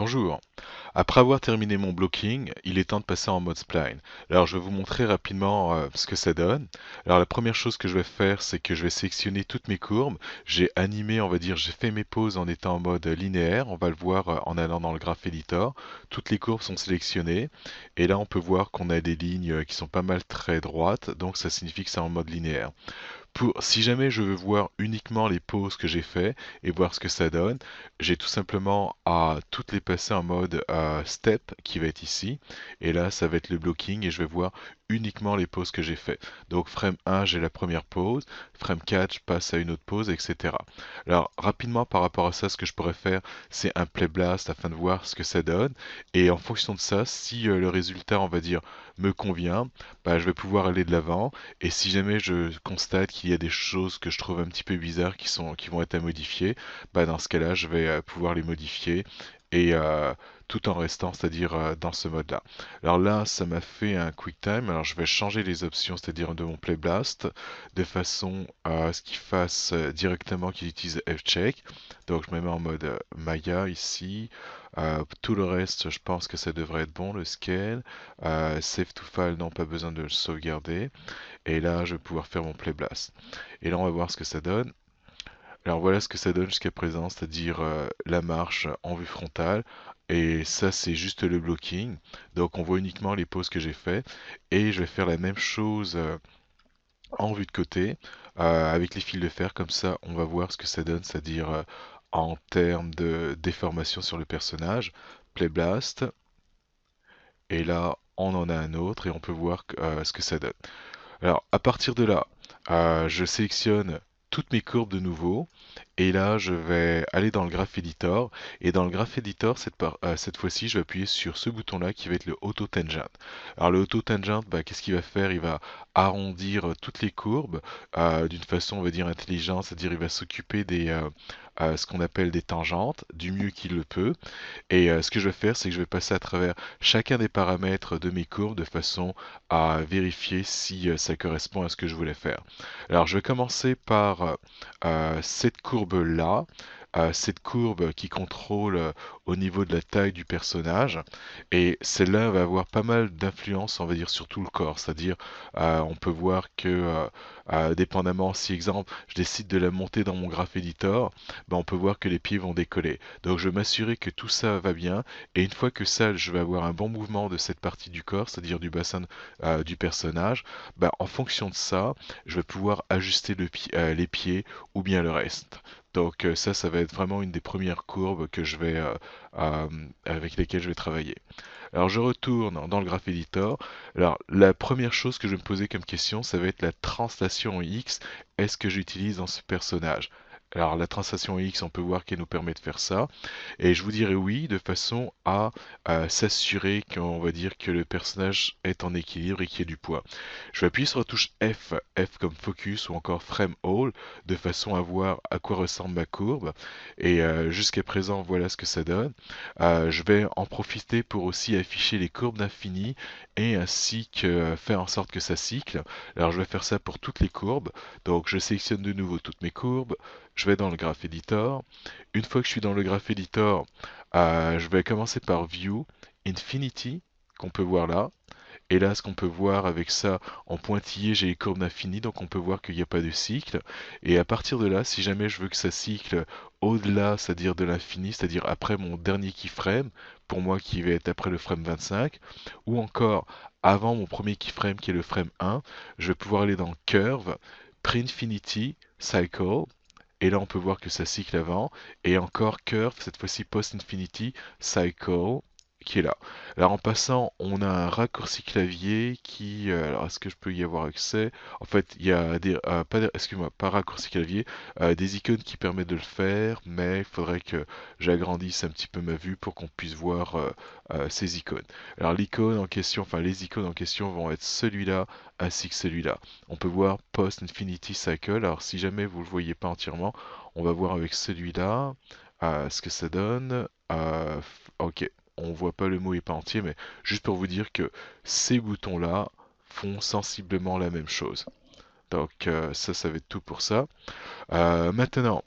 Bonjour. Après avoir terminé mon blocking, il est temps de passer en mode spline. Alors je vais vous montrer rapidement ce que ça donne. Alors la première chose que je vais faire, c'est que je vais sélectionner toutes mes courbes. J'ai animé, on va dire, j'ai fait mes pauses en étant en mode linéaire. On va le voir en allant dans le graph editor. Toutes les courbes sont sélectionnées. Et là, on peut voir qu'on a des lignes qui sont pas mal très droites. Donc ça signifie que c'est en mode linéaire. Si jamais je veux voir uniquement les pauses que j'ai fait et voir ce que ça donne, j'ai tout simplement à toutes les passer en mode step qui va être ici. Et là, ça va être le blocking et je vais voir uniquement les pauses que j'ai fait. Donc frame 1, j'ai la première pause, frame 4, je passe à une autre pause, etc. Alors rapidement par rapport à ça, ce que je pourrais faire, c'est un play blast afin de voir ce que ça donne. Et en fonction de ça, si le résultat, on va dire, me convient, bah, je vais pouvoir aller de l'avant. Et si jamais je constate qu'il y a des choses que je trouve un petit peu bizarres qui vont être à modifier, bah dans ce cas-là, je vais pouvoir les modifier et tout en restant, c'est-à-dire dans ce mode-là. Alors là, ça m'a fait un QuickTime. Alors je vais changer les options, c'est-à-dire de mon Play Blast, de façon à ce qu'il fasse directement qu'il utilise F-Check. Donc je me mets en mode Maya ici. Tout le reste, je pense que ça devrait être bon, le scale. Save to file, non, pas besoin de le sauvegarder. Et là, je vais pouvoir faire mon Play Blast. Et là, on va voir ce que ça donne. Alors voilà ce que ça donne jusqu'à présent, c'est-à-dire la marche en vue frontale. Et ça, c'est juste le blocking. Donc on voit uniquement les pauses que j'ai fait. Et je vais faire la même chose en vue de côté, avec les fils de fer. Comme ça, on va voir ce que ça donne, c'est-à-dire en termes de déformation sur le personnage. Play Blast. Et là, on en a un autre et on peut voir ce que ça donne. Alors, à partir de là, je sélectionne toutes mes courbes de nouveau. Et là, je vais aller dans le Graph Editor. Et dans le Graph Editor, cette fois-ci, je vais appuyer sur ce bouton-là qui va être le Auto Tangent. Alors, le Auto Tangent, bah, qu'est-ce qu'il va faire? Il va arrondir toutes les courbes d'une façon, on va dire, intelligente. C'est-à-dire, il va s'occuper des ce qu'on appelle des tangentes du mieux qu'il le peut. Et ce que je vais faire, c'est que je vais passer à travers chacun des paramètres de mes courbes de façon à vérifier si ça correspond à ce que je voulais faire. Alors, je vais commencer par cette courbe-là, cette courbe qui contrôle au niveau de la taille du personnage. Et celle-là va avoir pas mal d'influence, on va dire, sur tout le corps. C'est-à-dire, on peut voir que, dépendamment, si exemple, je décide de la monter dans mon graph editor, ben, on peut voir que les pieds vont décoller. Donc, je vais m'assurer que tout ça va bien. Et une fois que ça, je vais avoir un bon mouvement de cette partie du corps, c'est-à-dire du bassin du personnage, ben, en fonction de ça, je vais pouvoir ajuster les pieds ou bien le reste. Donc ça va être vraiment une des premières courbes que euh, avec lesquelles je vais travailler. Alors je retourne dans le Graph Editor. Alors la première chose que je vais me poser comme question, ça va être la translation X. Est-ce que j'utilise dans ce personnage? Alors la translation X, on peut voir qu'elle nous permet de faire ça. Et je vous dirais oui, de façon à s'assurer qu'on va dire que le personnage est en équilibre et qu'il y ait du poids. Je vais appuyer sur la touche F, F comme focus ou encore frame all, de façon à voir à quoi ressemble ma courbe. Et jusqu'à présent, voilà ce que ça donne. Je vais en profiter pour aussi afficher les courbes d'infini et ainsi que faire en sorte que ça cycle. Alors je vais faire ça pour toutes les courbes. Donc je sélectionne de nouveau toutes mes courbes. Je vais dans le Graph Editor. Une fois que je suis dans le Graph Editor, je vais commencer par View, Infinity, qu'on peut voir là. Et là, ce qu'on peut voir avec ça, en pointillé, j'ai les courbes d'infini, donc on peut voir qu'il n'y a pas de cycle. Et à partir de là, si jamais je veux que ça cycle au-delà, c'est-à-dire de l'infini, c'est-à-dire après mon dernier keyframe, pour moi qui va être après le frame 25, ou encore avant mon premier keyframe qui est le frame 1, je vais pouvoir aller dans Curve, Pre-Infinity, Cycle, et là on peut voir que ça cycle avant, et encore Curve, cette fois-ci Post-Infinity, Cycle, qui est là. Alors en passant, on a un raccourci clavier qui, alors est-ce que je peux y avoir accès? En fait, il y a excuse-moi, pas raccourci clavier, des icônes qui permettent de le faire, mais il faudrait que j'agrandisse un petit peu ma vue pour qu'on puisse voir ces icônes. Alors l'icône en question, enfin les icônes en question vont être celui-là ainsi que celui-là. On peut voir Post Infinity Cycle. Alors si jamais vous ne le voyez pas entièrement, on va voir avec celui-là ce que ça donne. Ok, on voit pas le mot est pas entier, mais juste pour vous dire que ces boutons-là font sensiblement la même chose. Donc ça va être tout pour ça. Maintenant,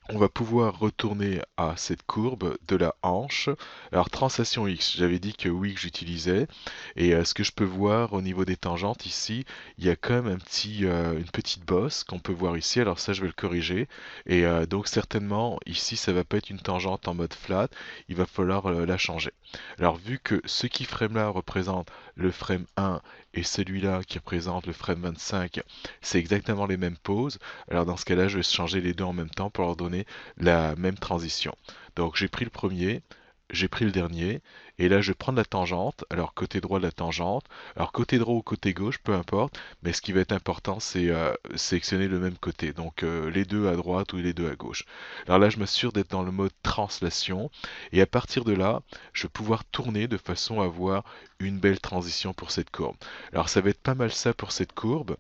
on va pouvoir retourner à cette courbe de la hanche. Alors translation X, j'avais dit que oui que j'utilisais. Et ce que je peux voir au niveau des tangentes ici, il y a quand même une petite bosse qu'on peut voir ici. Alors ça je vais le corriger. Et donc certainement ici ça va pas être une tangente en mode flat, il va falloir la changer. Alors vu que ce keyframe là représente le frame 1 et celui-là qui représente le frame 25, c'est exactement les mêmes poses. Alors dans ce cas-là, je vais changer les deux en même temps pour leur donner la même transition. Donc j'ai pris le premier, j'ai pris le dernier, et là je vais prendre la tangente, alors côté droit de la tangente, alors côté droit ou côté gauche, peu importe, mais ce qui va être important c'est sélectionner le même côté, donc les deux à droite ou les deux à gauche. Alors là je m'assure d'être dans le mode translation, et à partir de là, je vais pouvoir tourner de façon à avoir une belle transition pour cette courbe. Alors ça va être pas mal ça pour cette courbe.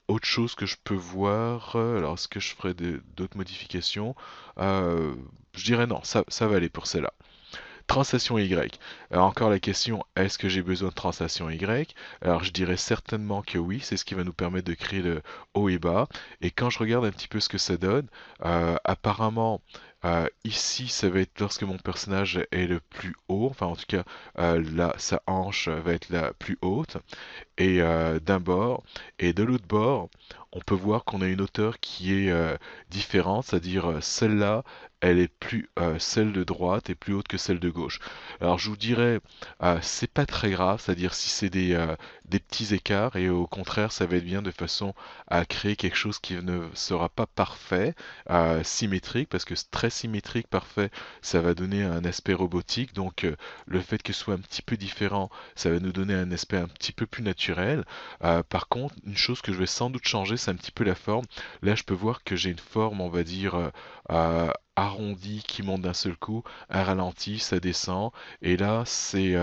Autre chose que je peux voir, alors est-ce que je ferai d'autres modifications? Euh, je dirais non, ça va aller pour celle-là. Translation Y. Alors encore la question, est-ce que j'ai besoin de translation Y? Alors je dirais certainement que oui, c'est ce qui va nous permettre de créer le haut et bas. Et quand je regarde un petit peu ce que ça donne, apparemment ici ça va être lorsque mon personnage est le plus haut, enfin en tout cas là sa hanche va être la plus haute et d'un bord, et de l'autre bord, on peut voir qu'on a une hauteur qui est différente, c'est-à-dire celle-là, elle est plus, celle de droite est plus haute que celle de gauche. Alors je vous dirais, c'est pas très grave, c'est-à-dire si c'est des petits écarts, et au contraire, ça va être bien de façon à créer quelque chose qui ne sera pas parfait, symétrique, parce que c'est très symétrique, parfait, ça va donner un aspect robotique, donc le fait que ce soit un petit peu différent, ça va nous donner un aspect un petit peu plus naturel. Par contre, une chose que je vais sans doute changer, c'est un petit peu la forme. Là, je peux voir que j'ai une forme, on va dire, arrondie qui monte d'un seul coup, un ralenti, ça descend. Et là, c'est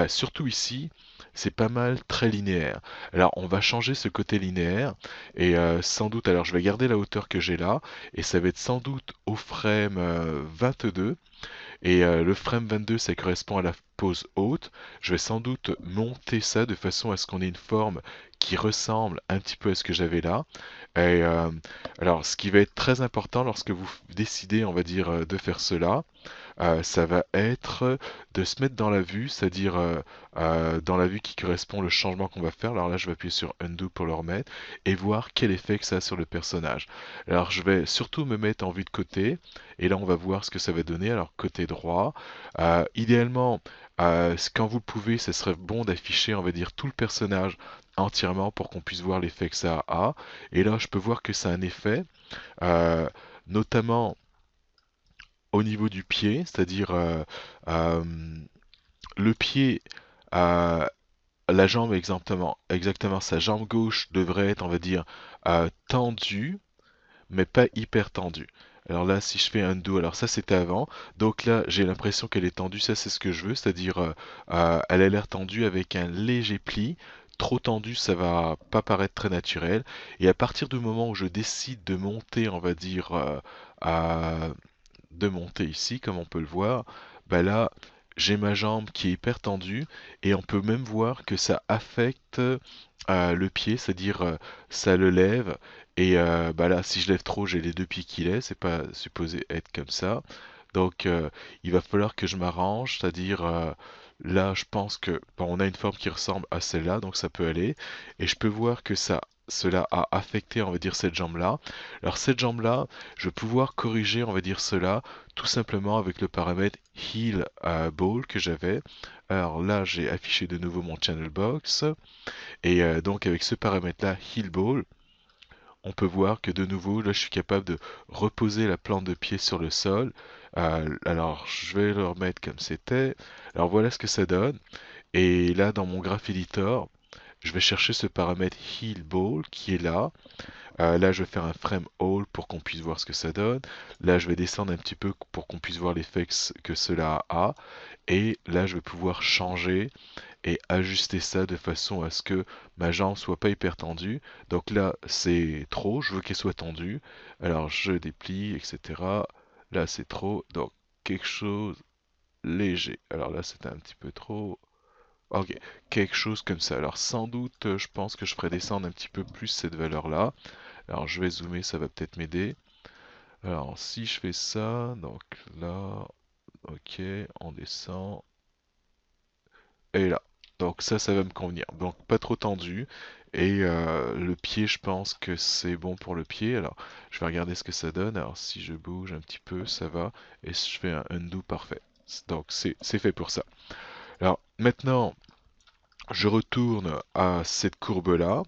surtout ici, c'est pas mal très linéaire. Alors, on va changer ce côté linéaire et sans doute, alors je vais garder la hauteur que j'ai là et ça va être sans doute au frame 22 et le frame 22, ça correspond à la pose haute. Je vais sans doute monter ça de façon à ce qu'on ait une forme qui ressemble un petit peu à ce que j'avais là. Et alors, ce qui va être très important lorsque vous décidez, on va dire, de faire cela, ça va être de se mettre dans la vue, c'est-à-dire dans la vue qui correspond au changement qu'on va faire. Alors là, je vais appuyer sur Undo pour le remettre et voir quel effet que ça a sur le personnage. Alors je vais surtout me mettre en vue de côté et là on va voir ce que ça va donner. Alors côté droit, idéalement, quand vous le pouvez, ce serait bon d'afficher, on va dire, tout le personnage entièrement pour qu'on puisse voir l'effet que ça a. Et là, je peux voir que ça a un effet, euh, notamment au niveau du pied, c'est-à-dire euh, le pied, euh, la jambe exactement, sa jambe gauche devrait être, on va dire, tendue, mais pas hyper tendue. Alors là, si je fais un do, alors ça c'était avant, donc là j'ai l'impression qu'elle est tendue, ça c'est ce que je veux, c'est-à-dire elle a l'air tendue avec un léger pli. Trop tendu, ça va pas paraître très naturel. Et à partir du moment où je décide de monter, on va dire, de monter ici, comme on peut le voir, bah là, j'ai ma jambe qui est hyper tendue et on peut même voir que ça affecte le pied, c'est-à-dire ça le lève et bah là, si je lève trop, j'ai les deux pieds qui lèvent, c'est pas supposé être comme ça. Donc il va falloir que je m'arrange, c'est-à-dire là, je pense que bon, on a une forme qui ressemble à celle-là, donc ça peut aller et je peux voir que cela a affecté, on va dire, cette jambe-là. Alors cette jambe-là, je vais pouvoir corriger, on va dire cela, tout simplement avec le paramètre heal ball que j'avais. Alors là, j'ai affiché de nouveau mon channel box. Et donc avec ce paramètre-là, heal ball, on peut voir que de nouveau, là, je suis capable de reposer la plante de pied sur le sol. Alors, je vais le remettre comme c'était. Alors voilà ce que ça donne. Et là, dans mon graph editor, je vais chercher ce paramètre heal ball qui est là. Là, je vais faire un frame all pour qu'on puisse voir ce que ça donne. Là, je vais descendre un petit peu pour qu'on puisse voir l'effet que cela a. Et là, je vais pouvoir changer et ajuster ça de façon à ce que ma jambe soit pas hyper tendue. Donc là, c'est trop, je veux qu'elle soit tendue. Alors, je déplie, etc. Là, c'est trop, donc quelque chose léger. Alors là, c'était un petit peu trop. Ok, quelque chose comme ça. Alors sans doute, je pense que je ferai descendre un petit peu plus cette valeur-là. Alors je vais zoomer, ça va peut-être m'aider. Alors si je fais ça, donc là, ok, on descend, et là. Donc ça va me convenir. Donc pas trop tendu. Et le pied, je pense que c'est bon pour le pied. Alors je vais regarder ce que ça donne. Alors si je bouge un petit peu, ça va. Et si je fais un undo, parfait. Donc c'est fait pour ça. Alors maintenant, je retourne à cette courbe-là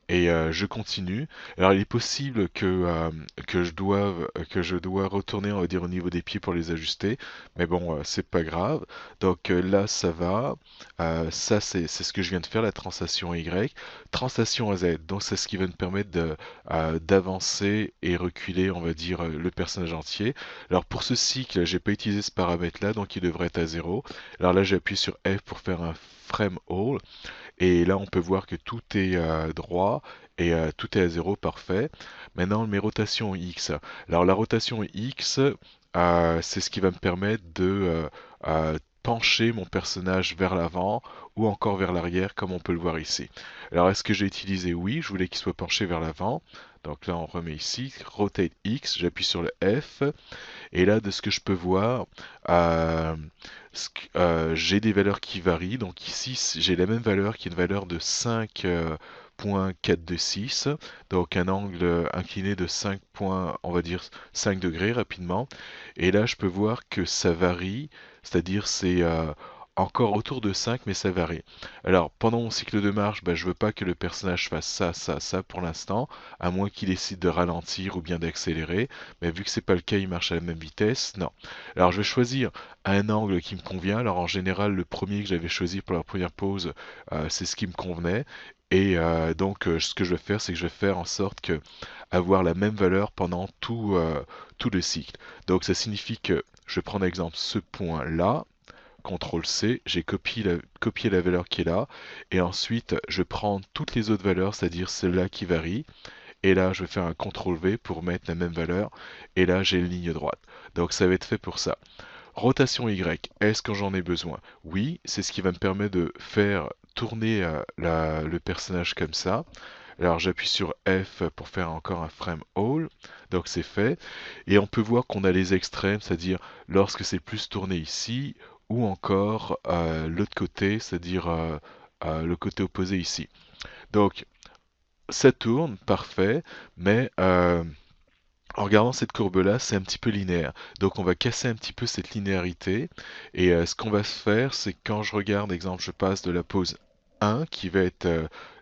et je continue. Alors il est possible que je dois retourner, on va dire, au niveau des pieds pour les ajuster, mais bon, c'est pas grave. Donc là, ça va. Ça, c'est ce que je viens de faire, la translation Y. Translation à Z, donc c'est ce qui va me permettre d'avancer et reculer, on va dire, le personnage entier. Alors pour ce cycle, j'ai pas utilisé ce paramètre-là, donc il devrait être à 0. Alors là, j'appuie sur F pour faire un frame all. Et là, on peut voir que tout est droit et tout est à 0, parfait. Maintenant, mes rotations X. Alors, la rotation X, c'est ce qui va me permettre de pencher mon personnage vers l'avant ou encore vers l'arrière, comme on peut le voir ici. Alors, est-ce que j'ai utilisé? Oui, je voulais qu'il soit penché vers l'avant. Donc là, on remet ici, Rotate X, j'appuie sur le F. Et là, de ce que je peux voir, euh, j'ai des valeurs qui varient. Donc ici, j'ai la même valeur qui est une valeur de 5,426. Donc un angle incliné de 5 points, on va dire 5 degrés rapidement. Et là, je peux voir que ça varie, c'est-à-dire c'est encore autour de 5, mais ça varie. Alors, pendant mon cycle de marche, bah, je veux pas que le personnage fasse ça, ça, ça pour l'instant, à moins qu'il décide de ralentir ou bien d'accélérer. Mais vu que c'est pas le cas, il marche à la même vitesse, non. Alors, je vais choisir un angle qui me convient. Alors, en général, le premier que j'avais choisi pour la première pause, c'est ce qui me convenait. Et donc, ce que je vais faire, c'est que je vais faire en sorte que avoir la même valeur pendant tout le cycle. Donc, ça signifie que je vais prendre exemple ce point-là. CTRL C, j'ai copié la valeur qui est là, et ensuite je prends toutes les autres valeurs, c'est-à-dire celles-là qui varient, et là je vais faire un CTRL V pour mettre la même valeur, et là j'ai une ligne droite. Donc ça va être fait pour ça. Rotation Y, est-ce que j'en ai besoin? Oui, c'est ce qui va me permettre de faire tourner le personnage comme ça. Alors j'appuie sur F pour faire encore un frame all, donc c'est fait. Et on peut voir qu'on a les extrêmes, c'est-à-dire lorsque c'est plus tourné ici, ou encore l'autre côté, c'est-à-dire le côté opposé ici. Donc ça tourne, parfait, mais en regardant cette courbe-là, c'est un petit peu linéaire. Donc on va casser un petit peu cette linéarité. Et ce qu'on va se faire, c'est que quand je regarde, exemple, je passe de la pose 1, qui va être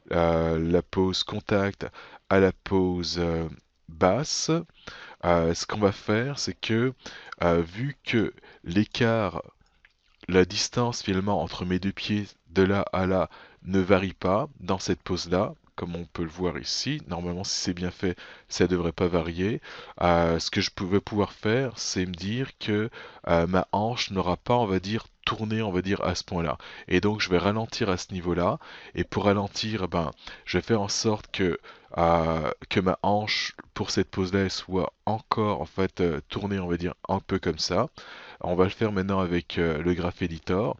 la pose contact, à la pose basse. Ce qu'on va faire, c'est que vu que l'écart, la distance finalement entre mes deux pieds de là à là ne varie pas dans cette pose-là, comme on peut le voir ici. Normalement, si c'est bien fait, ça ne devrait pas varier. Ce que je pouvais pouvoir faire, c'est me dire que ma hanche n'aura pas, on va dire, tourné, on va dire, à ce point-là. Et donc, je vais ralentir à ce niveau-là. Et pour ralentir, ben, je vais faire en sorte que ma hanche, pour cette pose-là, elle soit encore, en fait, tournée, on va dire, un peu comme ça. On va le faire maintenant avec le Graph Editor.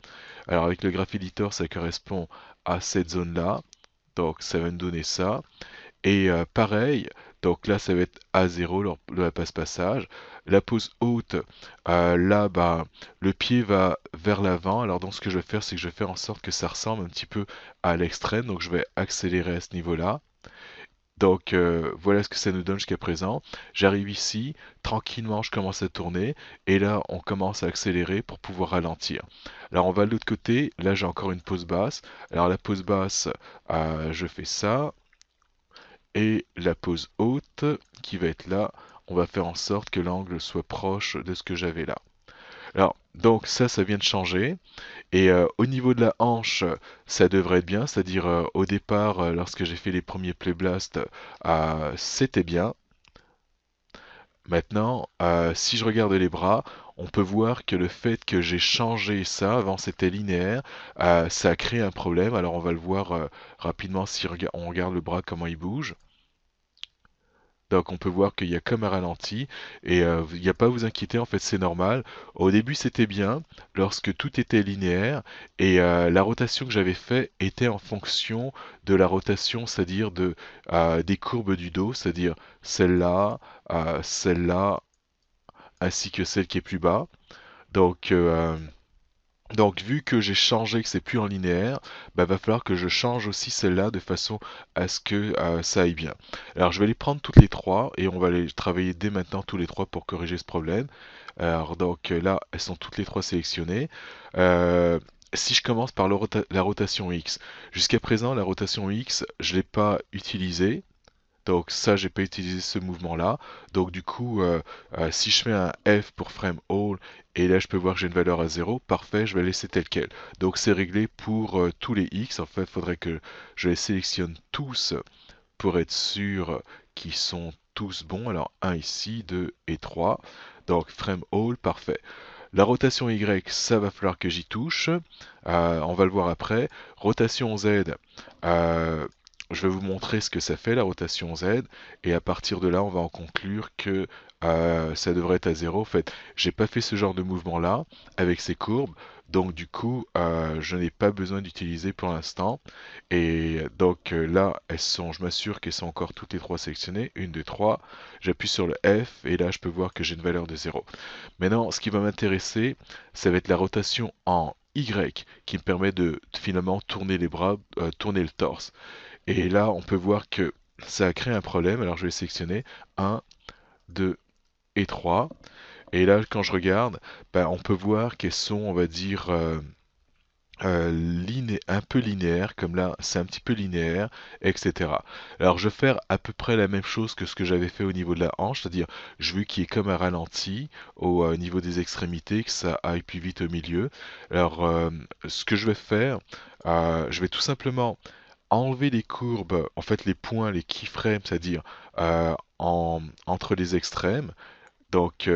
Alors avec le Graph Editor, ça correspond à cette zone-là. Donc ça va nous donner ça. Et pareil, donc là ça va être A0, le passe-passage. La pose haute, là bah, le pied va vers l'avant. Alors donc ce que je vais faire, c'est que je vais faire en sorte que ça ressemble un petit peu à l'extrême. Donc je vais accélérer à ce niveau-là. Donc voilà ce que ça nous donne jusqu'à présent. J'arrive ici, tranquillement je commence à tourner et là on commence à accélérer pour pouvoir ralentir. Alors on va de l'autre côté, là j'ai encore une pause basse. Alors la pause basse, je fais ça et la pause haute qui va être là, on va faire en sorte que l'angle soit proche de ce que j'avais là. Alors donc ça vient de changer. Et au niveau de la hanche, ça devrait être bien, c'est-à-dire au départ, lorsque j'ai fait les premiers Play Blast, c'était bien. Maintenant, si je regarde les bras, on peut voir que le fait que j'ai changé ça, avant c'était linéaire, ça a créé un problème. Alors on va le voir rapidement si on regarde le bras, comment il bouge. Donc on peut voir qu'il y a comme un ralenti et il n'y a pas à vous inquiéter, en fait c'est normal. Au début c'était bien lorsque tout était linéaire et la rotation que j'avais fait était en fonction de la rotation, c'est-à-dire des courbes du dos, c'est-à-dire celle-là, celle-là ainsi que celle qui est plus bas. Donc, vu que j'ai changé, que c'est plus en linéaire, bah, va falloir que je change aussi celle-là de façon à ce que ça aille bien. Alors je vais les prendre toutes les trois et on va les travailler dès maintenant tous les trois pour corriger ce problème. Alors donc là, elles sont toutes les trois sélectionnées. Euh, Si je commence par la rotation X, jusqu'à présent la rotation X, je l'ai pas utilisée. Donc ça, j'ai pas utilisé ce mouvement-là. Donc du coup, si je fais un F pour frame all, et là je peux voir que j'ai une valeur à 0, parfait, je vais laisser tel quel. Donc c'est réglé pour tous les X. En fait, il faudrait que je les sélectionne tous pour être sûr qu'ils sont tous bons. Alors un ici, 2 et 3. Donc frame all, parfait. La rotation Y, ça va falloir que j'y touche. On va le voir après. Rotation Z, euh, je vais vous montrer ce que ça fait la rotation Z. Et à partir de là, on va en conclure que ça devrait être à 0. En fait, j'ai pas fait ce genre de mouvement-là avec ces courbes. Donc du coup, je n'ai pas besoin d'utiliser pour l'instant. Et donc là, je m'assure qu'elles sont encore toutes les trois sélectionnées. 1, 2, 3. J'appuie sur le F et là, je peux voir que j'ai une valeur de 0. Maintenant, ce qui va m'intéresser, ça va être la rotation en Y qui me permet de finalement tourner les bras, tourner le torse. Et là, on peut voir que ça a créé un problème. Alors, je vais sélectionner 1, 2 et 3. Et là, quand je regarde, ben, on peut voir qu'elles sont, on va dire, un peu linéaire, comme là c'est un petit peu linéaire, etc. Alors je vais faire à peu près la même chose que ce que j'avais fait au niveau de la hanche, c'est-à-dire je veux qu'il y ait comme un ralenti au niveau des extrémités, que ça aille plus vite au milieu. Alors ce que je vais faire, je vais tout simplement enlever les courbes, en fait les points, les keyframes, c'est-à-dire entre les extrêmes. Donc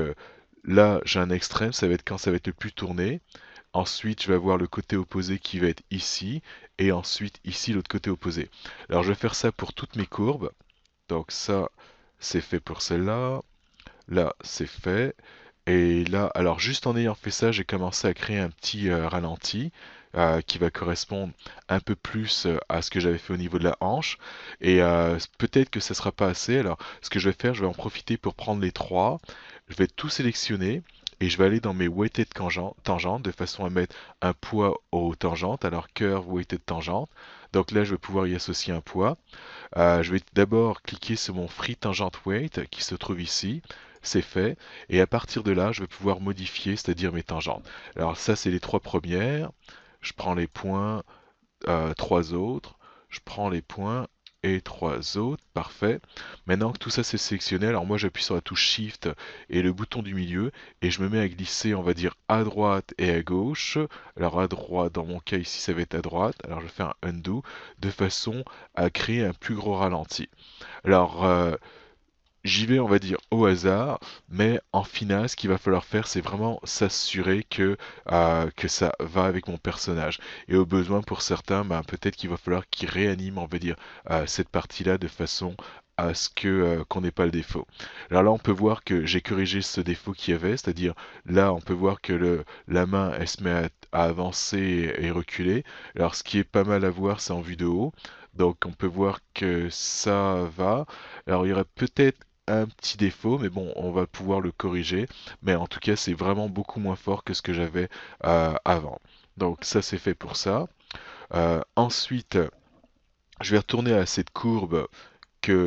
là j'ai un extrême, ça va être quand ça va être le plus tourné. Ensuite, je vais avoir le côté opposé qui va être ici, et ensuite ici l'autre côté opposé. Alors je vais faire ça pour toutes mes courbes. Donc ça, c'est fait pour celle-là. Là, c'est fait. Et là, alors juste en ayant fait ça, j'ai commencé à créer un petit ralenti qui va correspondre un peu plus à ce que j'avais fait au niveau de la hanche. Et peut-être que ça ne sera pas assez. Alors, ce que je vais faire, je vais en profiter pour prendre les trois. Je vais tout sélectionner et je vais aller dans mes weighted tangentes de façon à mettre un poids aux tangentes. Alors, curve weighted tangente. Donc là, je vais pouvoir y associer un poids. Je vais d'abord cliquer sur mon Free Tangent Weight qui se trouve ici. C'est fait. Et à partir de là, je vais pouvoir modifier, c'est-à-dire mes tangentes. Alors ça, c'est les trois premières. Je prends les points, trois autres. Je prends les points et trois autres. Parfait. Maintenant que tout ça c'est sélectionné, alors moi j'appuie sur la touche Shift et le bouton du milieu et je me mets à glisser, on va dire, à droite et à gauche. Alors à droite, dans mon cas ici, ça va être à droite. Alors je fais un undo de façon à créer un plus gros ralenti. Alors j'y vais, on va dire, au hasard, mais en finale, ce qu'il va falloir faire, c'est vraiment s'assurer que ça va avec mon personnage. Et au besoin, pour certains, ben, peut-être qu'il va falloir qu'ils réaniment, on va dire, cette partie-là de façon à ce que qu'on n'ait pas le défaut. Alors là, on peut voir que j'ai corrigé ce défaut qu'il y avait, c'est-à-dire là, on peut voir que la main, elle se met à avancer et reculer. Alors ce qui est pas mal à voir, c'est en vue de haut. Donc on peut voir que ça va. Alors il y aurait peut-être un petit défaut, mais bon, on va pouvoir le corriger. Mais en tout cas, c'est vraiment beaucoup moins fort que ce que j'avais avant. Donc ça, c'est fait pour ça. Ensuite, je vais retourner à cette courbe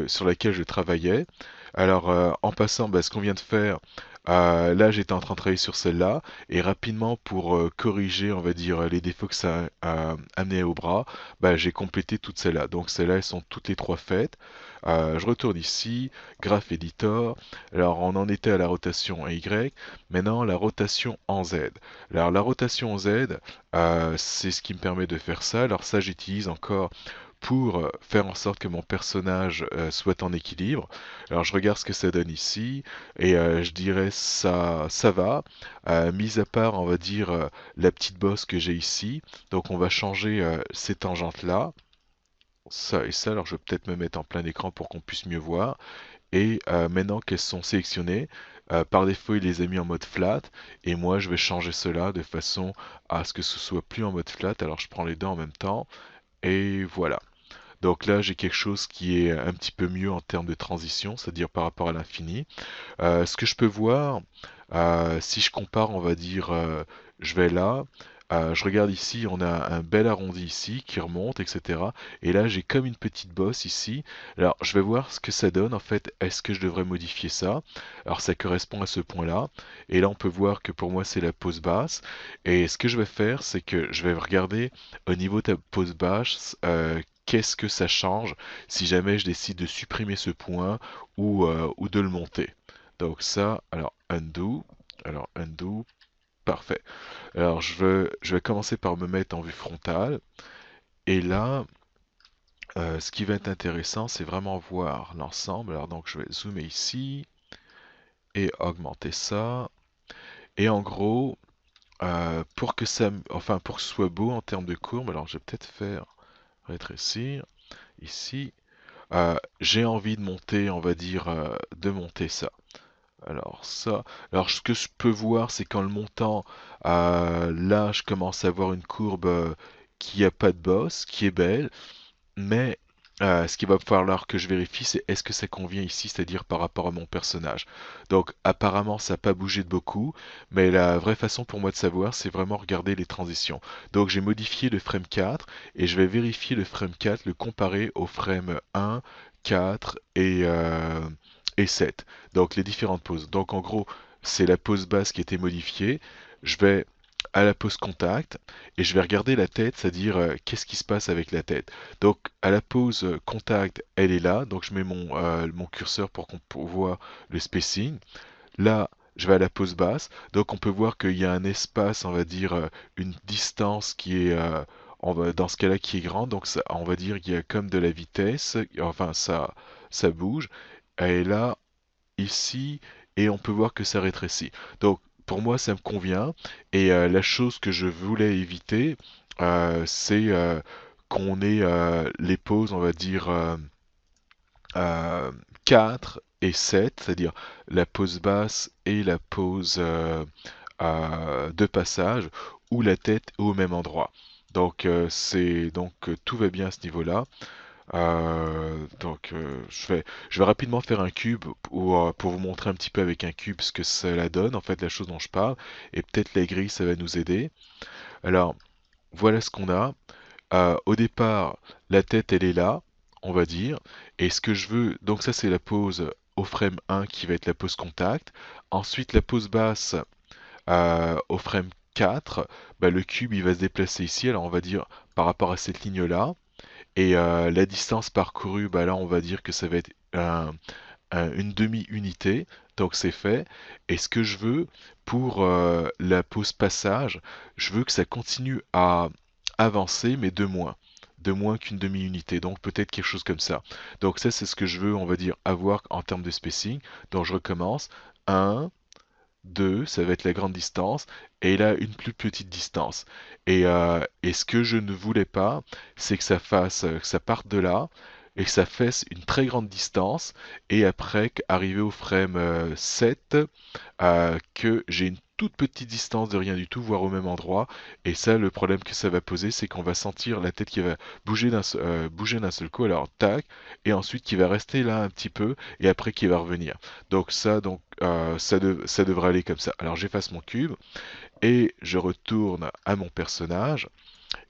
sur laquelle je travaillais. Alors, en passant, bah, ce qu'on vient de faire, là, j'étais en train de travailler sur celle-là, et rapidement, pour corriger, on va dire, les défauts que ça a amené au bras, bah, j'ai complété toutes celles-là. Donc, celles-là, elles sont toutes les trois faites. Je retourne ici, Graph Editor. Alors, on en était à la rotation en Y. Maintenant, la rotation en Z. Alors, la rotation en Z, c'est ce qui me permet de faire ça. Alors, ça, j'utilise encore pour faire en sorte que mon personnage soit en équilibre. Alors je regarde ce que ça donne ici et je dirais ça va, mis à part on va dire la petite bosse que j'ai ici. Donc on va changer ces tangentes là, ça et ça. Alors je vais peut-être me mettre en plein écran pour qu'on puisse mieux voir. Et maintenant qu'elles sont sélectionnées, par défaut il les a mis en mode flat et moi je vais changer cela de façon à ce que ce soit plus en mode flat. Alors je prends les deux en même temps et voilà. Donc là, j'ai quelque chose qui est un petit peu mieux en termes de transition, c'est-à-dire par rapport à l'infini. Ce que je peux voir, Si je compare, on va dire, je vais là, je regarde ici, on a un bel arrondi ici qui remonte, etc. Et là, j'ai comme une petite bosse ici. Alors, je vais voir ce que ça donne. En fait, est-ce que je devrais modifier ça? Alors, ça correspond à ce point-là. Et là, on peut voir que pour moi, c'est la pose basse. Et ce que je vais faire, c'est que je vais regarder au niveau de la pose basse, qu'est-ce que ça change si jamais je décide de supprimer ce point ou de le monter. Donc ça, alors undo, parfait. Alors je vais commencer par me mettre en vue frontale. Et là, ce qui va être intéressant, c'est vraiment voir l'ensemble. Alors donc je vais zoomer ici et augmenter ça. Et en gros, pour que ça, enfin pour que ce soit beau en termes de courbe, alors je vais peut-être faire rétrécir ici. J'ai envie de monter, on va dire, de monter ça. Alors ça, alors ce que je peux voir, c'est qu'en le montant, là, je commence à avoir une courbe qui a pas de bosse, qui est belle, mais ce qu'il va falloir que je vérifie, c'est est-ce que ça convient ici, c'est-à-dire par rapport à mon personnage. Donc apparemment, ça n'a pas bougé de beaucoup, mais la vraie façon pour moi de savoir, c'est vraiment regarder les transitions. Donc j'ai modifié le frame 4 et je vais vérifier le frame 4, le comparer au frame 1, 4 et 7. Donc les différentes poses. Donc en gros, c'est la pose basse qui a été modifiée. Je vais à la pose contact et je vais regarder la tête, c'est-à-dire qu'est-ce qui se passe avec la tête. Donc à la pose contact, elle est là, donc je mets mon curseur pour qu'on voit le spacing. Là, je vais à la pose basse, donc on peut voir qu'il y a un espace, on va dire une distance qui est dans ce cas-là qui est grande, donc ça, on va dire qu'il y a comme de la vitesse, enfin ça bouge. Et là, ici, et on peut voir que ça rétrécit. Donc pour moi ça me convient et la chose que je voulais éviter c'est qu'on ait les pauses on va dire euh, 4 et 7, c'est-à-dire la pause basse et la pause de passage où la tête est au même endroit. Donc tout va bien à ce niveau-là. Je vais rapidement faire un cube pour vous montrer un petit peu avec un cube ce que cela donne, en fait, la chose dont je parle, et peut-être la grille, ça va nous aider. Alors, voilà ce qu'on a. Au départ, la tête, elle est là, on va dire, et ce que je veux, donc ça c'est la pose au frame 1 qui va être la pose contact. Ensuite, la pose basse au frame 4, bah, le cube il va se déplacer ici, alors on va dire par rapport à cette ligne-là. Et la distance parcourue, bah là on va dire que ça va être une demi-unité, donc c'est fait. Et ce que je veux pour la pause passage, je veux que ça continue à avancer, mais de moins qu'une demi-unité, donc peut-être quelque chose comme ça. Donc ça c'est ce que je veux, on va dire, avoir en termes de spacing. Donc je recommence. 1, 2, ça va être la grande distance, et là une plus petite distance. Et ce que je ne voulais pas, c'est que ça fasse, que ça parte de là, et que ça fasse une très grande distance, et après, arriver au frame 7, que j'ai une toute petite distance de rien du tout, voire au même endroit. Et ça, le problème que ça va poser, c'est qu'on va sentir la tête qui va bouger d'un seul coup, alors tac, et ensuite qui va rester là un petit peu, et après qui va revenir. Donc ça devrait aller comme ça. Alors j'efface mon cube et je retourne à mon personnage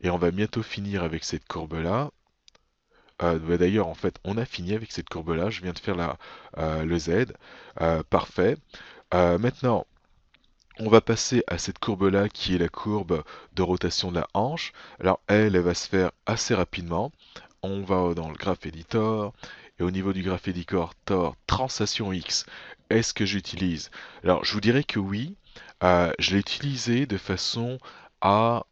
et on va bientôt finir avec cette courbe-là. Bah, d'ailleurs, en fait, on a fini avec cette courbe-là. Je viens de faire le Z. Parfait. Maintenant, on va passer à cette courbe-là qui est la courbe de rotation de la hanche. Alors elle va se faire assez rapidement. On va dans le graph editor et au niveau du graph editor, translation X, est-ce que j'utilise? Alors je vous dirais que oui, je l'ai utilisé de façon à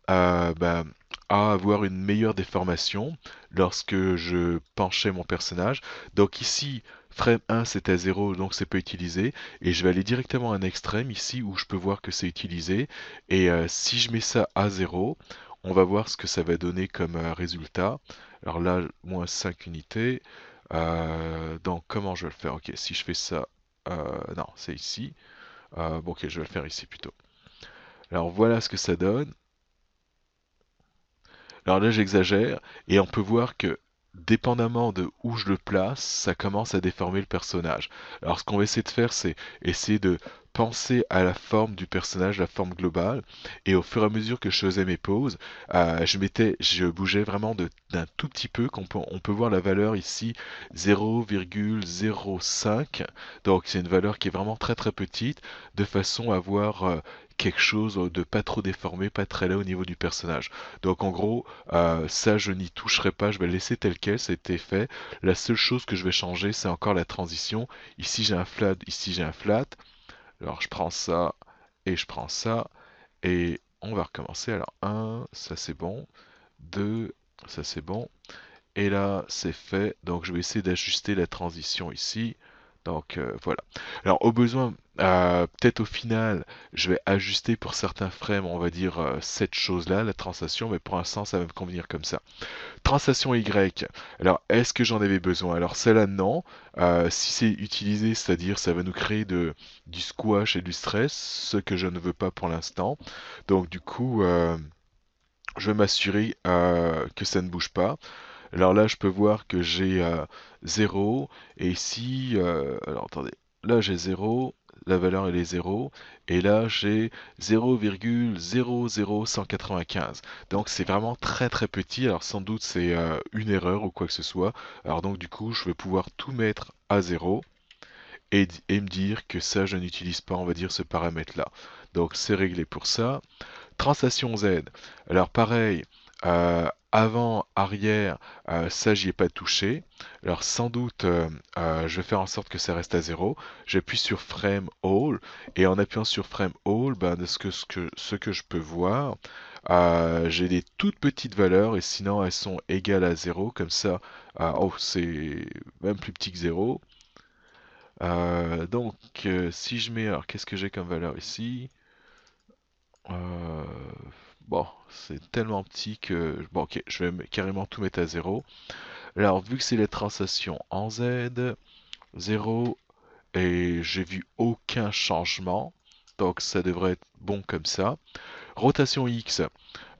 avoir une meilleure déformation lorsque je penchais mon personnage. Donc ici, frame 1 c'est à 0 donc c'est pas utilisé. Et je vais aller directement à un extrême ici où je peux voir que c'est utilisé. Et si je mets ça à 0, on va voir ce que ça va donner comme résultat. Alors là, moins 5 unités. Donc comment je vais le faire? Ok, si je fais ça, non, c'est ici. Bon, ok, je vais le faire ici plutôt. Alors voilà ce que ça donne. Alors là, j'exagère, et on peut voir que, dépendamment de où je le place, ça commence à déformer le personnage. Alors ce qu'on va essayer de faire, c'est essayer de penser à la forme du personnage, la forme globale, et au fur et à mesure que je faisais mes poses, je bougeais vraiment d'un tout petit peu, on peut voir la valeur ici 0,05, donc c'est une valeur qui est vraiment très très petite, de façon à avoir quelque chose de pas trop déformé, pas très laid au niveau du personnage. Donc en gros, ça je n'y toucherai pas, je vais le laisser tel quel, c'était fait. La seule chose que je vais changer, c'est encore la transition. Ici j'ai un flat, ici j'ai un flat. Alors je prends ça et je prends ça et on va recommencer. Alors un, ça c'est bon. 2, ça c'est bon. Et là c'est fait. Donc je vais essayer d'ajuster la transition ici. Donc voilà. Alors au besoin, peut-être au final, je vais ajuster pour certains frames, on va dire cette chose-là, la translation, mais pour l'instant ça va me convenir comme ça. Translation Y. Alors, est-ce que j'en avais besoin? Alors, celle-là, non. Si c'est utilisé, c'est-à-dire ça va nous créer du squash et du stress, ce que je ne veux pas pour l'instant. Donc, du coup, je vais m'assurer que ça ne bouge pas. Alors là, je peux voir que j'ai 0. Et ici, alors attendez, là j'ai 0, la valeur elle est 0. Et là j'ai 0,00195. Donc c'est vraiment très très petit. Alors sans doute c'est une erreur ou quoi que ce soit. Alors donc du coup, je vais pouvoir tout mettre à 0 et me dire que ça, je n'utilise pas, on va dire, ce paramètre-là. Donc c'est réglé pour ça. Translation Z. Alors pareil, avant, arrière, ça j'y ai pas touché. Alors sans doute, je vais faire en sorte que ça reste à 0. J'appuie sur Frame All et en appuyant sur Frame All, ben, de ce que je peux voir, j'ai des toutes petites valeurs et sinon elles sont égales à 0 comme ça. Oh, c'est même plus petit que 0. Donc si je mets, alors qu'est-ce que j'ai comme valeur ici? Euh, Bon, c'est tellement petit que... Bon, ok, je vais carrément tout mettre à 0. Alors, vu que c'est les translations en Z, 0, et j'ai vu aucun changement, donc ça devrait être bon comme ça. Rotation X,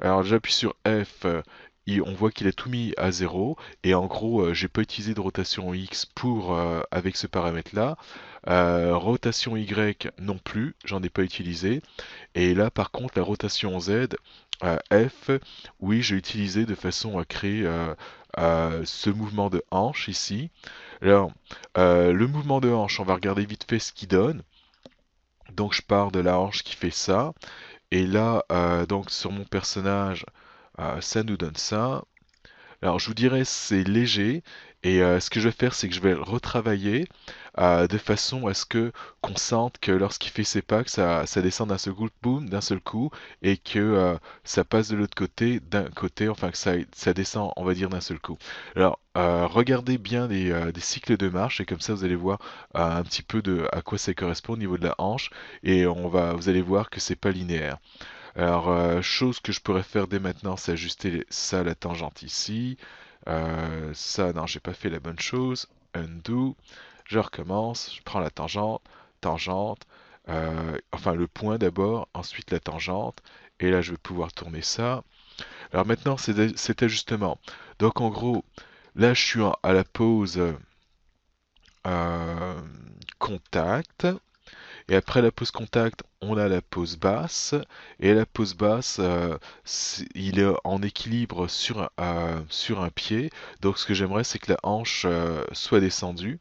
alors j'appuie sur F, on voit qu'il a tout mis à 0, et en gros, j'ai pas utilisé de rotation X avec ce paramètre-là. Rotation Y non plus, j'en ai pas utilisé. Et là, par contre, la rotation Z, F, oui, j'ai utilisé de façon à créer ce mouvement de hanche ici. Alors, le mouvement de hanche, on va regarder vite fait ce qu'il donne. Donc, je pars de la hanche qui fait ça. Et là, donc sur mon personnage, ça nous donne ça. Alors je vous dirais c'est léger et ce que je vais faire c'est que je vais le retravailler de façon à ce que qu'on sente que lorsqu'il fait ses pas que ça descend d'un seul coup, boum, d'un seul coup et que ça passe de l'autre côté d'un côté, enfin que ça descend on va dire d'un seul coup. Alors regardez bien des cycles de marche et comme ça vous allez voir un petit peu de à quoi ça correspond au niveau de la hanche et vous allez voir que c'est pas linéaire. Alors, chose que je pourrais faire dès maintenant, c'est ajuster ça, la tangente ici. Ça, non, j'ai pas fait la bonne chose. Undo. Je recommence. Je prends la tangente. Tangente. Enfin, le point d'abord, ensuite la tangente. Et là, je vais pouvoir tourner ça. Alors maintenant, c'est cet ajustement. Donc, en gros, là, je suis à la pause euh, contact. Et après la pause contact, on a la pause basse. Et la pause basse, il est en équilibre sur un pied. Donc ce que j'aimerais, c'est que la hanche soit descendue.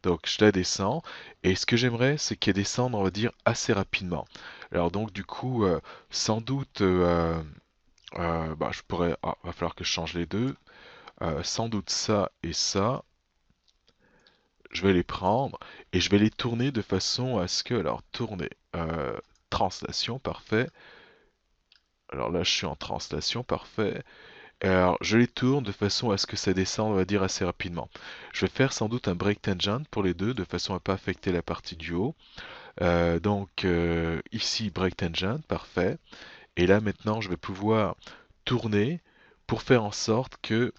Donc je la descends. Et ce que j'aimerais, c'est qu'elle descende, on va dire, assez rapidement. Alors donc du coup, sans doute, bah, va falloir que je change les deux. Sans doute ça et ça. Je vais les prendre et je vais les tourner de façon à ce que, alors tourner, translation, parfait. Alors là, je suis en translation, parfait. Alors, je les tourne de façon à ce que ça descende, on va dire, assez rapidement. Je vais faire sans doute un break tangent pour les deux, de façon à ne pas affecter la partie du haut. Donc, ici, break tangent, parfait. Et là, maintenant, je vais pouvoir tourner pour faire en sorte que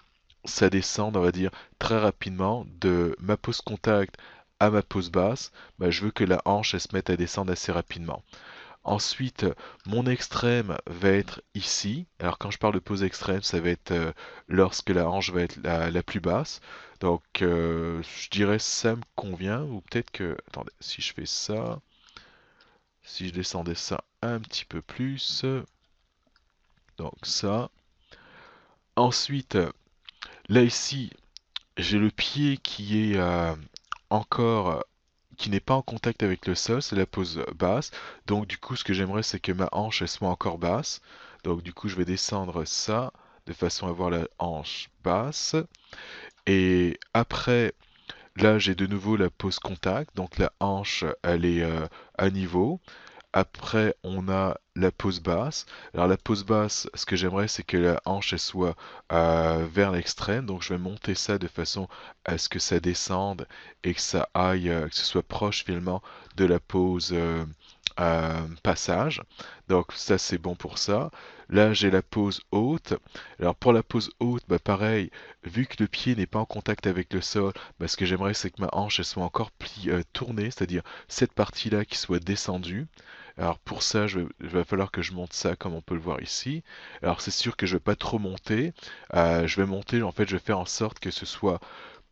ça descende, on va dire, très rapidement de ma pose contact à ma pose basse. Bah, je veux que la hanche elle se mette à descendre assez rapidement. Ensuite, mon extrême va être ici. Alors quand je parle de pose extrême, ça va être lorsque la hanche va être la plus basse. Donc je dirais ça me convient. Ou peut-être que... Attendez, si je fais ça... Si je descendais ça un petit peu plus, donc ça. Ensuite, là ici, j'ai le pied qui est encore, qui n'est pas en contact avec le sol, c'est la pose basse. Donc du coup, ce que j'aimerais, c'est que ma hanche, elle soit encore basse. Donc du coup, je vais descendre ça de façon à avoir la hanche basse. Et après, là, j'ai de nouveau la pose contact. Donc la hanche, elle est à niveau. Après, on a la pose basse. Alors la pose basse, ce que j'aimerais, c'est que la hanche elle soit vers l'extrême. Donc je vais monter ça de façon à ce que ça descende et que ça aille, que ce soit proche finalement de la pose passage. Donc ça c'est bon pour ça. Là j'ai la pose haute. Alors pour la pose haute, bah pareil, vu que le pied n'est pas en contact avec le sol, bah, ce que j'aimerais c'est que ma hanche elle soit encore tournée, c'est-à-dire cette partie-là qui soit descendue. Alors pour ça, il va falloir que je monte ça comme on peut le voir ici. Alors c'est sûr que je vais pas trop monter. Je vais monter, en fait, je vais faire en sorte que ce soit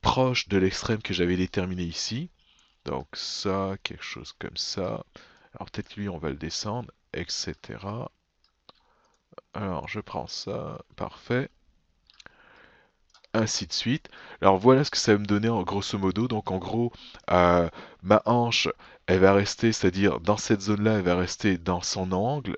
proche de l'extrême que j'avais déterminé ici. Donc ça, quelque chose comme ça. Alors peut-être que lui, on va le descendre, etc. Alors je prends ça, parfait. Ainsi de suite. Alors voilà ce que ça va me donner en grosso modo. Donc en gros, ma hanche, elle va rester, c'est-à-dire dans cette zone-là, elle va rester dans son angle,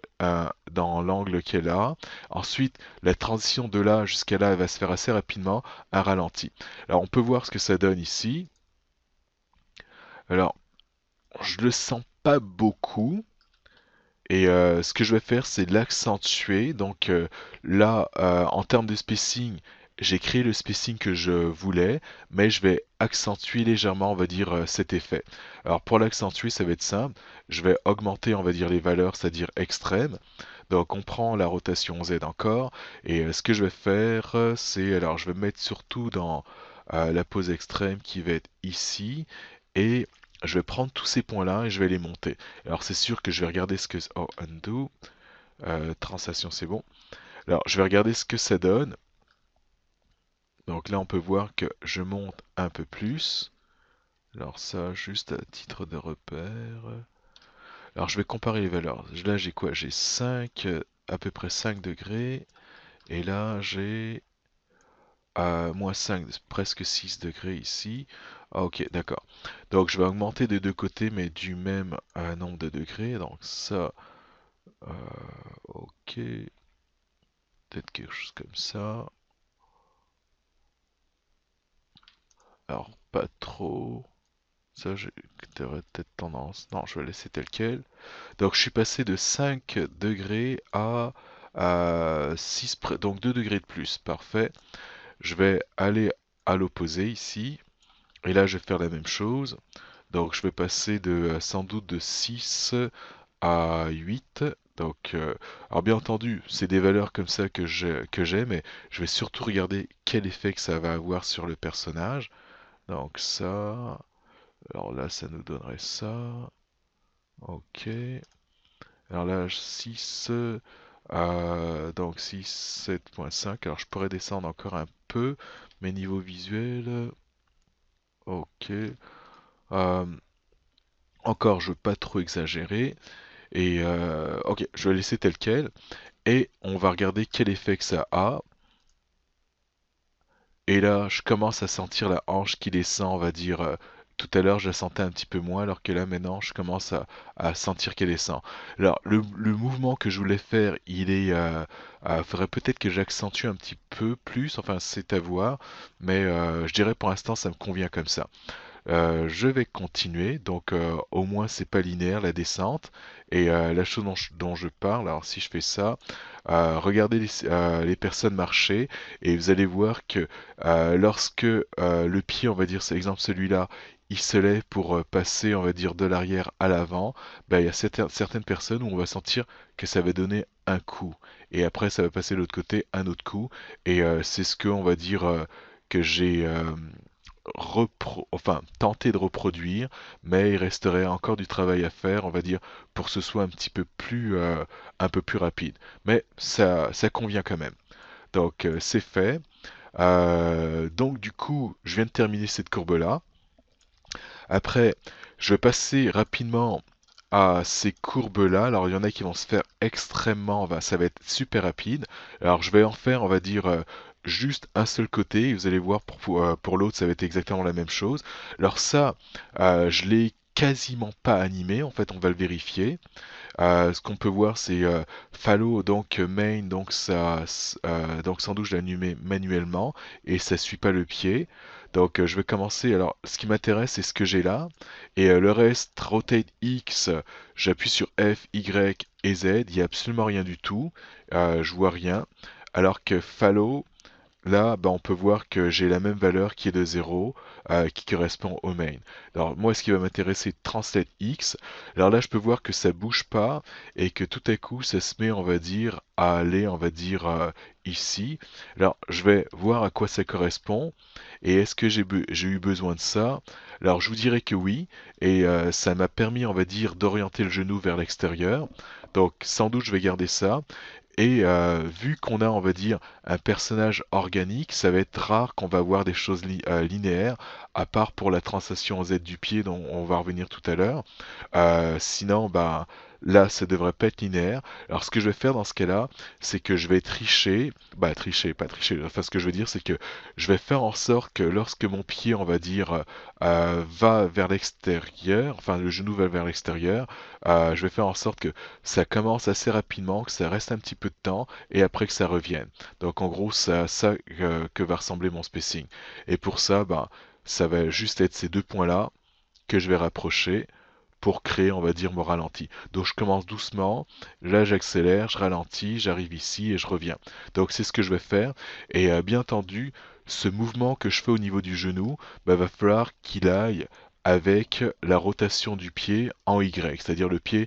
dans l'angle qu'elle a. Ensuite, la transition de là jusqu'à là, elle va se faire assez rapidement, un ralenti. Alors on peut voir ce que ça donne ici. Alors, je le sens pas beaucoup. Et ce que je vais faire, c'est l'accentuer. Donc là, en termes de spacing, j'ai créé le spacing que je voulais, mais je vais accentuer légèrement, on va dire, cet effet. Alors pour l'accentuer, ça va être simple. Je vais augmenter, on va dire, les valeurs, c'est-à-dire extrêmes. Donc on prend la rotation Z encore, et ce que je vais faire, c'est, alors je vais mettre surtout dans la pose extrême qui va être ici, et je vais prendre tous ces points-là et je vais les monter. Alors c'est sûr que je vais regarder ce que... Oh, undo. Translation, c'est bon. Alors je vais regarder ce que ça donne. Donc là on peut voir que je monte un peu plus. Alors ça, juste à titre de repère. Alors je vais comparer les valeurs. Là j'ai quoi? J'ai 5, à peu près 5 degrés. Et là j'ai moins 5, presque 6 degrés ici. Ah, ok, d'accord. Donc je vais augmenter des deux côtés, mais du même nombre de degrés. Donc ça, euh, ok, peut-être quelque chose comme ça. Alors pas trop. Ça, j'ai peut-être tendance. Non, je vais laisser tel quel. Donc je suis passé de 5 degrés à 6, donc 2 degrés de plus. Parfait. Je vais aller à l'opposé ici. Et là, je vais faire la même chose. Donc je vais passer de sans doute de 6 à 8. Donc, alors bien entendu, c'est des valeurs comme ça que j'ai, mais je vais surtout regarder quel effet que ça va avoir sur le personnage. Donc ça, alors là, ça nous donnerait ça. Ok. Alors là, 6, donc 6, 7.5. Alors je pourrais descendre encore un peu, mais niveau visuel, ok. Euh, encore, je veux pas trop exagérer. Et ok, je vais laisser tel quel. Et on va regarder quel effet que ça a. Et là, je commence à sentir la hanche qui descend, on va dire. Tout à l'heure, je la sentais un petit peu moins, alors que là, maintenant, je commence à sentir qu'elle descend. Alors, le mouvement que je voulais faire, il est... faudrait peut-être que j'accentue un petit peu plus, enfin, c'est à voir. Mais je dirais pour l'instant, ça me convient comme ça. Je vais continuer, donc au moins c'est pas linéaire la descente. Et la chose dont je parle, alors si je fais ça, regardez les personnes marcher et vous allez voir que lorsque le pied, on va dire, c'est exemple celui-là, il se lève pour passer, on va dire, de l'arrière à l'avant, ben, il y a certaines personnes où on va sentir que ça va donner un coup. Et après ça va passer de l'autre côté, un autre coup. Et c'est ce que, on va dire, que j'ai enfin, tenter de reproduire, mais il resterait encore du travail à faire, on va dire, pour que ce soit un peu plus rapide. Mais ça convient quand même. Donc c'est fait. Donc du coup, je viens de terminer cette courbe-là. Après, je vais passer rapidement à ces courbes-là. Alors il y en a qui vont se faire extrêmement, ça va être super rapide. Alors je vais en faire, on va dire, juste un seul côté. Et vous allez voir, pour l'autre, ça va être exactement la même chose. Alors ça, je l'ai quasiment pas animé. En fait, on va le vérifier. Ce qu'on peut voir, c'est follow, donc main, donc donc sans doute je l'anime manuellement et ça suit pas le pied. Donc je vais commencer. Alors, ce qui m'intéresse, c'est ce que j'ai là. Et le reste, rotate X, j'appuie sur F, Y et Z. Il n'y a absolument rien du tout. Je vois rien. Alors que follow, là, bah, on peut voir que j'ai la même valeur qui est de 0, qui correspond au main. Alors moi, ce qui va m'intéresser, translate x. Alors là, je peux voir que ça bouge pas et que tout à coup, ça se met, on va dire, à aller, on va dire, ici. Alors, je vais voir à quoi ça correspond et est-ce que j'ai eu besoin de ça? Alors, je vous dirais que oui, et ça m'a permis, on va dire, d'orienter le genou vers l'extérieur. Donc, sans doute, je vais garder ça. Et vu qu'on a, on va dire, un personnage organique, ça va être rare qu'on va avoir des choses linéaires, à part pour la translation Z du pied dont on va revenir tout à l'heure. Sinon, bah, là, ça devrait pas être linéaire. Alors, ce que je vais faire dans ce cas-là, c'est que je vais tricher, bah, tricher, pas tricher. Enfin, ce que je veux dire, c'est que je vais faire en sorte que lorsque mon pied, on va dire, va vers l'extérieur, enfin, le genou va vers l'extérieur, je vais faire en sorte que ça commence assez rapidement, que ça reste un petit peu de temps et après que ça revienne. Donc en gros, c'est à ça que va ressembler mon spacing. Et pour ça, ben, ça va juste être ces deux points-là que je vais rapprocher pour créer, on va dire, mon ralenti. Donc je commence doucement, là j'accélère, je ralentis, j'arrive ici et je reviens. Donc c'est ce que je vais faire. Et bien entendu, ce mouvement que je fais au niveau du genou, bah, va falloir qu'il aille avec la rotation du pied en Y. C'est-à-dire le pied,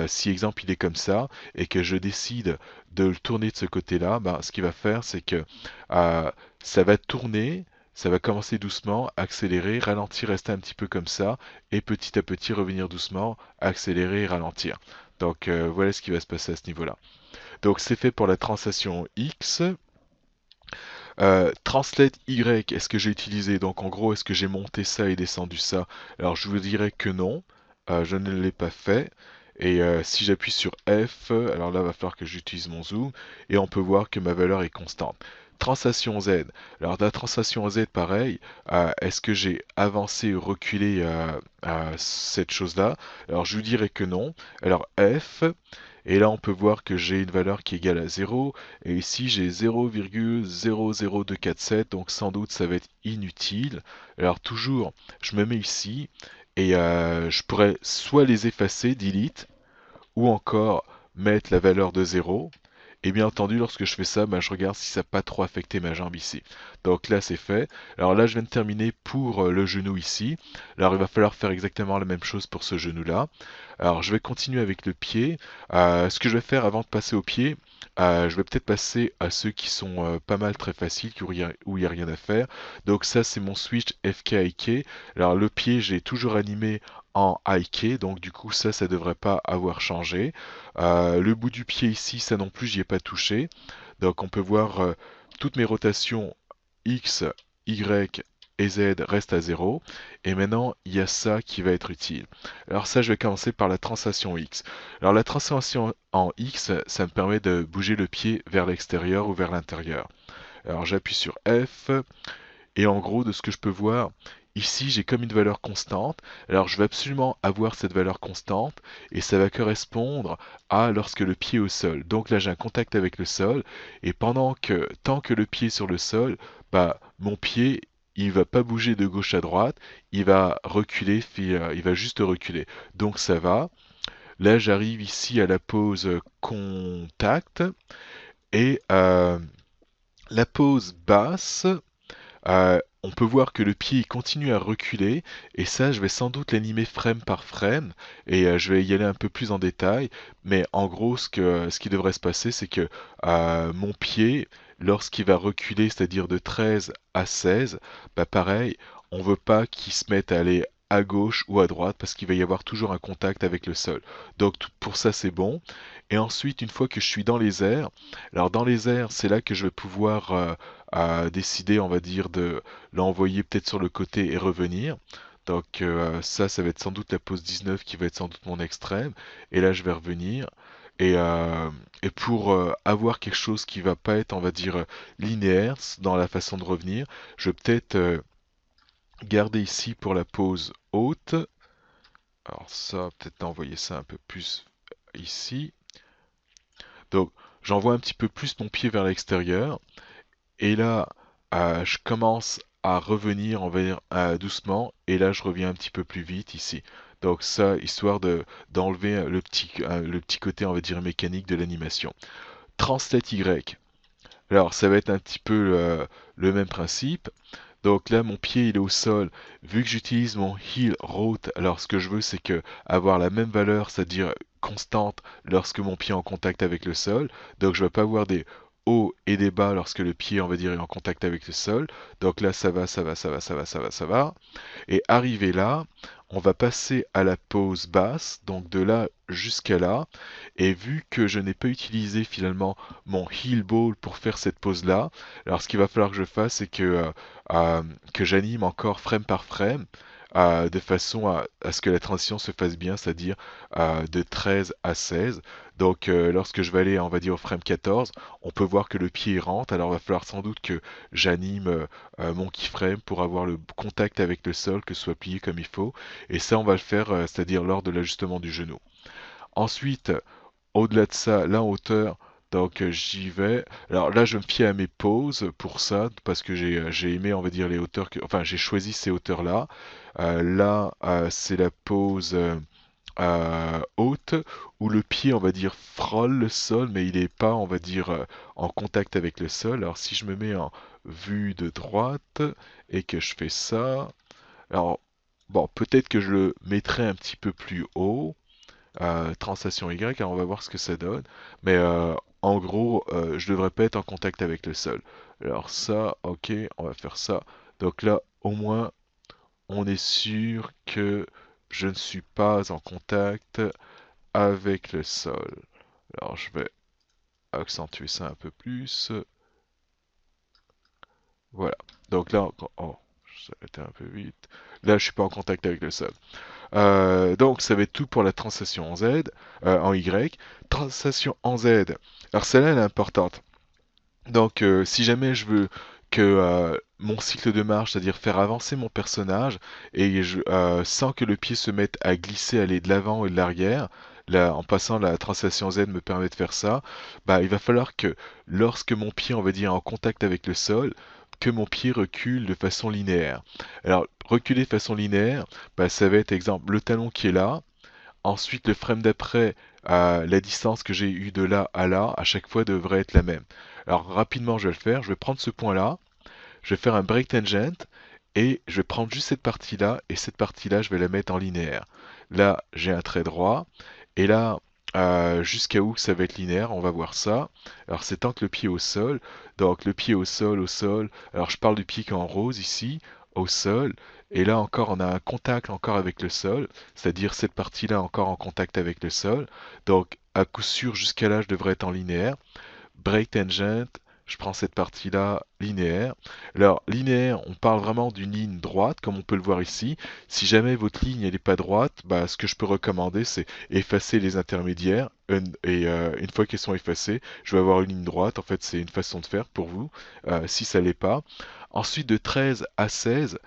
si exemple il est comme ça et que je décide de le tourner de ce côté-là, bah, ce qu'il va faire c'est que euh, ça va tourner. Ça va commencer doucement, accélérer, ralentir, rester un petit peu comme ça, et petit à petit revenir doucement, accélérer et ralentir. Donc voilà ce qui va se passer à ce niveau-là. Donc c'est fait pour la translation X. Translate Y, est-ce que j'ai utilisé? Donc en gros, est-ce que j'ai monté ça et descendu ça? Alors je vous dirais que non, je ne l'ai pas fait. Et si j'appuie sur F, alors là, il va falloir que j'utilise mon zoom, et on peut voir que ma valeur est constante. Translation Z. Alors la translation Z, pareil, est-ce que j'ai avancé ou reculé cette chose-là? Alors je vous dirais que non. Alors F, et là on peut voir que j'ai une valeur qui est égale à 0, et ici j'ai 0,00247, donc sans doute ça va être inutile. Alors toujours, je me mets ici, et je pourrais soit les effacer, delete, ou encore mettre la valeur de 0. Et bien entendu, lorsque je fais ça, ben, je regarde si ça n'a pas trop affecté ma jambe ici. Donc là, c'est fait. Alors là, je viens de terminer pour le genou ici. Alors il va falloir faire exactement la même chose pour ce genou-là. Alors je vais continuer avec le pied. Ce que je vais faire avant de passer au pied, je vais peut-être passer à ceux qui sont pas mal très faciles, où il n'y a rien à faire. Donc ça, c'est mon switch FK-IK. Alors le pied, j'ai toujours animé en IK, donc du coup ça devrait pas avoir changé. Le bout du pied ici, ça non plus, j'y ai pas touché. Donc on peut voir toutes mes rotations X, Y et Z restent à 0. Et maintenant, il y a ça qui va être utile. Alors ça, je vais commencer par la translation X. Alors la translation en X, ça me permet de bouger le pied vers l'extérieur ou vers l'intérieur. Alors j'appuie sur F, et en gros, de ce que je peux voir, ici j'ai comme une valeur constante. Alors je vais absolument avoir cette valeur constante et ça va correspondre à lorsque le pied est au sol. Donc là j'ai un contact avec le sol et tant que le pied est sur le sol, bah mon pied il va pas bouger de gauche à droite, il va reculer, il va juste reculer. Donc ça va. Là j'arrive ici à la pose contact et la pose basse. On peut voir que le pied il continue à reculer et ça je vais sans doute l'animer frame par frame et je vais y aller un peu plus en détail, mais en gros ce qui devrait se passer c'est que mon pied lorsqu'il va reculer, c'est-à-dire de 13 à 16, bah pareil, on veut pas qu'il se mette à aller à gauche ou à droite parce qu'il va y avoir toujours un contact avec le sol. Donc pour ça c'est bon. Et ensuite une fois que je suis dans les airs, alors dans les airs c'est là que je vais pouvoir décider, on va dire, de l'envoyer peut-être sur le côté et revenir. Donc ça va être sans doute la pose 19 qui va être sans doute mon extrême. Et là, je vais revenir. Et, euh, et pour avoir quelque chose qui va pas être, on va dire, linéaire dans la façon de revenir, je vais peut-être garder ici pour la pose haute. Alors ça, peut-être envoyer ça un peu plus ici. Donc, j'envoie un petit peu plus mon pied vers l'extérieur. Et là, je commence à revenir, on va dire, doucement. Et là, je reviens un petit peu plus vite ici. Donc ça, histoire de d'enlever le petit côté, on va dire, mécanique de l'animation. Translate Y. Alors, ça va être un petit peu le même principe. Donc là, mon pied il est au sol. Vu que j'utilise mon heel route, alors ce que je veux, c'est que avoir la même valeur, c'est-à-dire constante lorsque mon pied est en contact avec le sol. Donc je ne vais pas avoir des hauts et des bas lorsque le pied, on va dire, est en contact avec le sol. Donc là, ça va, ça va, ça va, ça va, ça va, ça va. Et arrivé là, on va passer à la pause basse, donc de là jusqu'à là. Et vu que je n'ai pas utilisé finalement mon heel ball pour faire cette pause-là, alors ce qu'il va falloir que je fasse, c'est que j'anime encore frame par frame. De façon à ce que la transition se fasse bien, c'est-à-dire de 13 à 16. Donc lorsque je vais aller, on va dire, au frame 14, on peut voir que le pied rentre. Alors il va falloir sans doute que j'anime mon keyframe pour avoir le contact avec le sol, que ce soit plié comme il faut. Et ça, on va le faire, c'est-à-dire lors de l'ajustement du genou. Ensuite, au-delà de ça, là en hauteur, donc j'y vais. Alors là, je me fie à mes pauses pour ça, parce que j'ai aimé, on va dire, les hauteurs enfin, j'ai choisi ces hauteurs-là. Là, c'est la pause haute, où le pied, on va dire, frôle le sol, mais il n'est pas, on va dire, en contact avec le sol. Alors si je me mets en vue de droite et que je fais ça, alors bon, peut-être que je le mettrai un petit peu plus haut, translation Y, alors on va voir ce que ça donne. Mais en gros, je devrais pas être en contact avec le sol. Alors ça, ok, on va faire ça. Donc là, au moins, on est sûr que je ne suis pas en contact avec le sol. Alors je vais accentuer ça un peu plus. Voilà. Donc là, oh, ça a été un peu vite. Là, je suis pas en contact avec le sol. Donc ça va être tout pour la translation en Z, en Y. Translation en Z. Alors celle-là, elle est importante. Donc si jamais je veux que mon cycle de marche, c'est-à-dire faire avancer mon personnage, sans que le pied se mette à glisser, aller de l'avant et de l'arrière, là, en passant la translation Z me permet de faire ça, bah, il va falloir que lorsque mon pied, on va dire, est en contact avec le sol, que mon pied recule de façon linéaire. Alors, reculer de façon linéaire, bah, ça va être, exemple, le talon qui est là, ensuite le frame d'après, la distance que j'ai eue de là à là, à chaque fois devrait être la même. Alors, rapidement, je vais le faire, je vais prendre ce point-là, je vais faire un break tangent, et je vais prendre juste cette partie-là, et cette partie-là, je vais la mettre en linéaire. Là, j'ai un trait droit, et là, jusqu'à où ça va être linéaire, on va voir ça. Alors, c'est tant que le pied est au sol, donc le pied au sol, au sol. Alors, je parle du pied qui est en rose ici, au sol, et là encore, on a un contact encore avec le sol, c'est-à-dire cette partie-là encore en contact avec le sol. Donc, à coup sûr, jusqu'à là, je devrais être en linéaire. Break tangent, je prends cette partie-là linéaire. Alors, linéaire, on parle vraiment d'une ligne droite, comme on peut le voir ici. Si jamais votre ligne n'est pas droite, bah, ce que je peux recommander, c'est effacer les intermédiaires. Et une fois qu'elles sont effacées, je vais avoir une ligne droite. En fait, c'est une façon de faire pour vous, si ça l'est pas. Ensuite, de 13 à 16,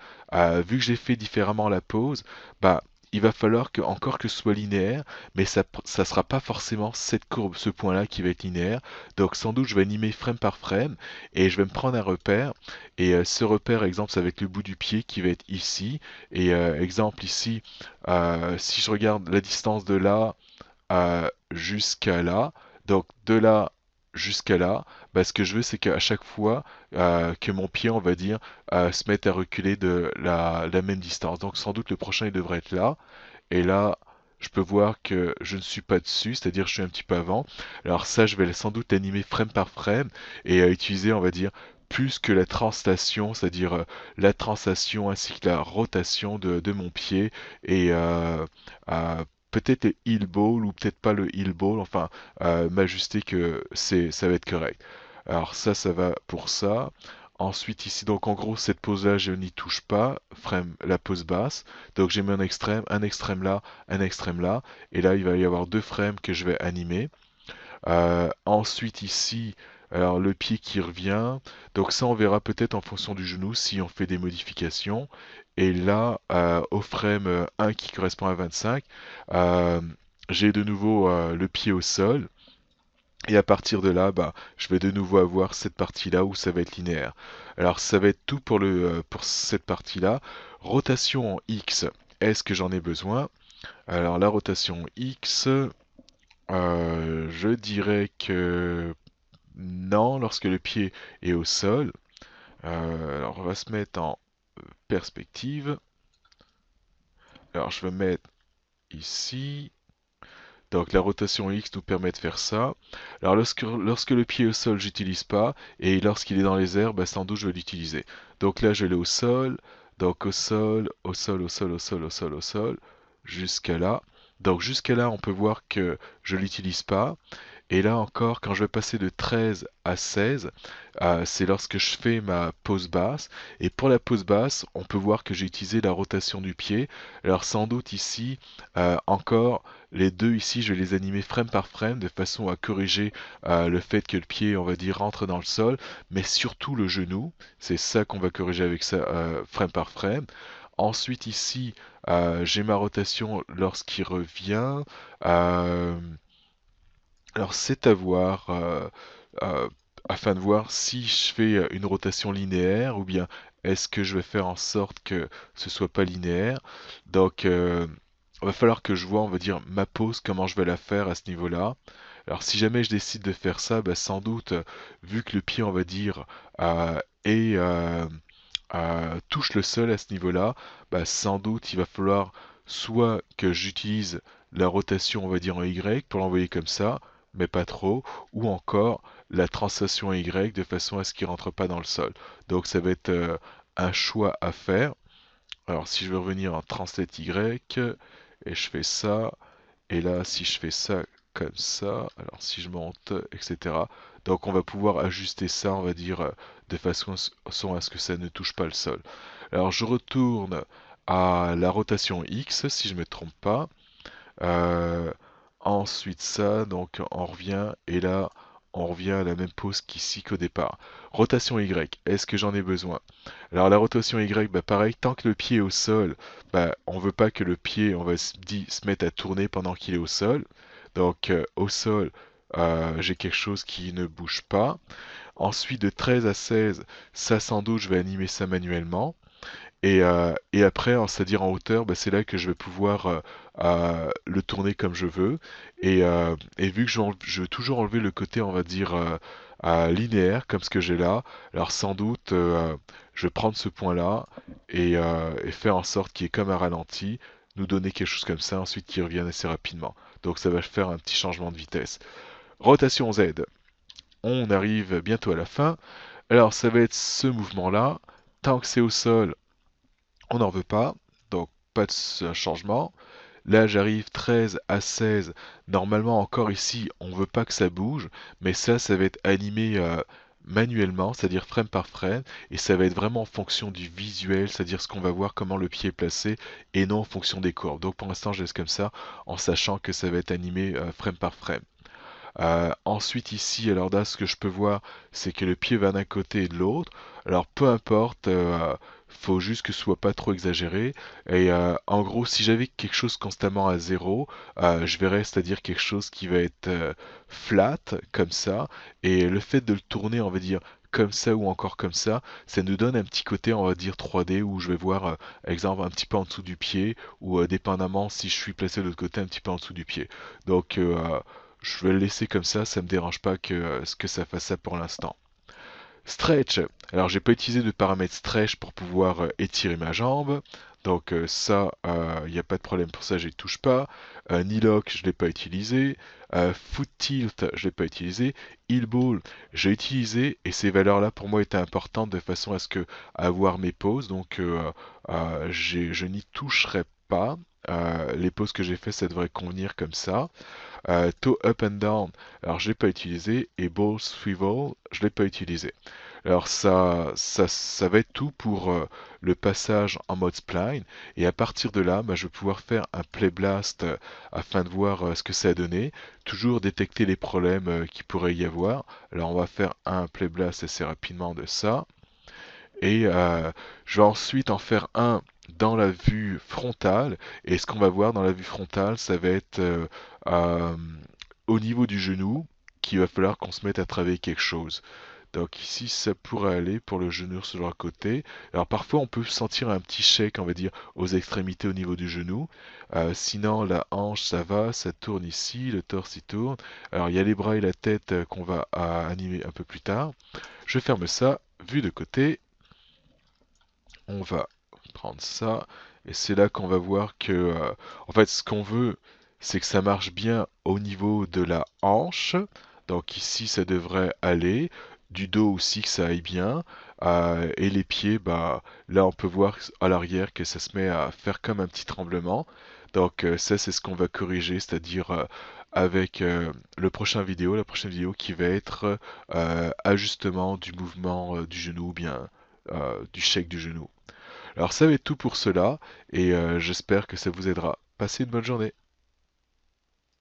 vu que j'ai fait différemment la pause, bah, il va falloir que, encore que ce soit linéaire, mais ça sera pas forcément cette courbe, ce point-là qui va être linéaire. Donc sans doute je vais animer frame par frame et je vais me prendre un repère. Et ce repère, exemple, ça va être le bout du pied qui va être ici. Et exemple ici, si je regarde la distance de là jusqu'à là, donc de là jusqu'à là, bah, ce que je veux c'est qu'à chaque fois que mon pied, on va dire, se mette à reculer de la même distance. Donc sans doute le prochain il devrait être là. Et là, je peux voir que je ne suis pas dessus, c'est-à-dire je suis un petit peu avant. Alors ça, je vais sans doute animer frame par frame et utiliser, on va dire, plus que la translation, c'est-à-dire la translation ainsi que la rotation de mon pied et peut-être le heel ball ou peut-être pas le heel ball, enfin m'ajuster que ça va être correct. Alors ça va pour ça. Ensuite ici, donc en gros cette pose là je n'y touche pas, frame la pose basse, donc j'ai mis un extrême là, un extrême là, et là il va y avoir deux frames que je vais animer. Ensuite ici, alors le pied qui revient, donc ça on verra peut-être en fonction du genou si on fait des modifications. Et là, au frame 1 qui correspond à 25, euh, j'ai de nouveau le pied au sol. Et à partir de là, bah, je vais de nouveau avoir cette partie-là où ça va être linéaire. Alors ça va être tout pour cette partie-là. Rotation en X, est-ce que j'en ai besoin? Alors la rotation X, je dirais que non, lorsque le pied est au sol. Alors on va se mettre en perspective. Alors je vais mettre ici. Donc la rotation X nous permet de faire ça. Alors lorsque le pied est au sol, j'utilise pas. Et lorsqu'il est dans les airs, bah, sans doute je vais l'utiliser. Donc là je l'ai au sol. Donc au sol, au sol, au sol, au sol, au sol, au sol. Jusqu'à là. Donc jusqu'à là, on peut voir que je l'utilise pas. Et là encore, quand je vais passer de 13 à 16, c'est lorsque je fais ma pause basse. Et pour la pause basse, on peut voir que j'ai utilisé la rotation du pied. Alors sans doute ici, encore, les deux ici, je vais les animer frame par frame de façon à corriger le fait que le pied, on va dire, rentre dans le sol, mais surtout le genou. C'est ça qu'on va corriger avec ça, frame par frame. Ensuite ici, j'ai ma rotation lorsqu'il revient. Euh, alors c'est à voir euh, afin de voir si je fais une rotation linéaire ou bien est-ce que je vais faire en sorte que ce soit pas linéaire. Donc il va falloir que je vois, on va dire, ma pose, comment je vais la faire à ce niveau-là. Alors si jamais je décide de faire ça, bah, sans doute, vu que le pied, on va dire, est, touche le sol à ce niveau-là, bah, sans doute il va falloir soit que j'utilise la rotation, on va dire en Y pour l'envoyer comme ça, mais pas trop, ou encore la translation Y de façon à ce qu'il rentre pas dans le sol. Donc ça va être un choix à faire. Alors si je veux revenir en translate Y, et je fais ça, et là si je fais ça comme ça, alors si je monte, etc. Donc on va pouvoir ajuster ça, on va dire, de façon à ce que ça ne touche pas le sol. Alors je retourne à la rotation X, si je ne me trompe pas. Euh, Ensuite ça, donc on revient, et là on revient à la même pose qu'ici qu'au départ. Rotation Y, est-ce que j'en ai besoin? Alors la rotation Y, bah pareil, tant que le pied est au sol, bah, on veut pas que le pied, on va se mettre à tourner pendant qu'il est au sol. Donc au sol, j'ai quelque chose qui ne bouge pas. Ensuite de 13 à 16, ça sans doute je vais animer ça manuellement. Et après, c'est-à-dire en hauteur, bah, c'est là que je vais pouvoir le tourner comme je veux. Et vu que je veux toujours enlever le côté, on va dire, linéaire, comme ce que j'ai là, alors sans doute, je vais prendre ce point-là et faire en sorte qu'il y ait comme un ralenti, nous donner quelque chose comme ça, ensuite qu'il revienne assez rapidement. Donc ça va faire un petit changement de vitesse. Rotation Z, on arrive bientôt à la fin. Alors ça va être ce mouvement-là. Tant que c'est au sol, on n'en veut pas, donc pas de changement. Là, j'arrive 13 à 16. Normalement, encore ici, on ne veut pas que ça bouge, mais ça va être animé manuellement, c'est-à-dire frame par frame, et ça va être vraiment en fonction du visuel, c'est-à-dire ce qu'on va voir, comment le pied est placé, et non en fonction des courbes. Donc pour l'instant, je laisse comme ça, en sachant que ça va être animé frame par frame. Ensuite ici, alors là, ce que je peux voir, c'est que le pied va d'un côté et de l'autre. Alors peu importe, faut juste que ce soit pas trop exagéré. Et en gros, si j'avais quelque chose constamment à zéro, je verrais, c'est-à-dire quelque chose qui va être flat, comme ça. Et le fait de le tourner, on va dire, comme ça ou encore comme ça nous donne un petit côté, on va dire 3D, où je vais voir, exemple, un petit peu en dessous du pied, ou dépendamment si je suis placé de l'autre côté, un petit peu en dessous du pied. Donc je vais le laisser comme ça me dérange pas que ça fasse ça pour l'instant. Stretch. Alors j'ai pas utilisé de paramètre stretch pour pouvoir étirer ma jambe. Donc ça, il n'y a pas de problème pour ça, je ne touche pas. Knee lock, je ne l'ai pas utilisé. Foot tilt, je ne l'ai pas utilisé. Heel ball, j'ai utilisé et ces valeurs-là pour moi étaient importantes de façon à ce que avoir mes pauses. Donc je n'y toucherai pas. Les pauses que j'ai fait, ça devrait convenir comme ça. Toe up and down, alors je l'ai pas utilisé, et ball swivel, je l'ai pas utilisé. Alors ça va être tout pour le passage en mode spline. Et à partir de là, bah, je vais pouvoir faire un play blast afin de voir ce que ça a donné. Toujours détecter les problèmes qu'il pourrait y avoir. Alors on va faire un play blast assez rapidement de ça. Et je vais ensuite en faire un dans la vue frontale. Et ce qu'on va voir dans la vue frontale, ça va être euh, au niveau du genou qu'il va falloir qu'on se mette à travailler quelque chose. Donc ici, ça pourrait aller pour le genou sur le côté. Alors parfois, on peut sentir un petit shake, on va dire, aux extrémités au niveau du genou. Sinon, la hanche, ça va, ça tourne ici, le torse, il tourne. Alors il y a les bras et la tête qu'on va animer un peu plus tard. Je ferme ça, vue de côté. On va prendre ça. Et c'est là qu'on va voir que, en fait, ce qu'on veut, c'est que ça marche bien au niveau de la hanche. Donc ici, ça devrait aller. Du dos aussi, que ça aille bien. Et les pieds, bah, là, on peut voir à l'arrière que ça se met à faire comme un petit tremblement. Donc ça, c'est ce qu'on va corriger, c'est-à-dire avec le prochain vidéo, la prochaine vidéo qui va être ajustement du mouvement du genou ou bien du shake du genou. Alors ça va être tout pour cela et j'espère que ça vous aidera. Passez une bonne journée.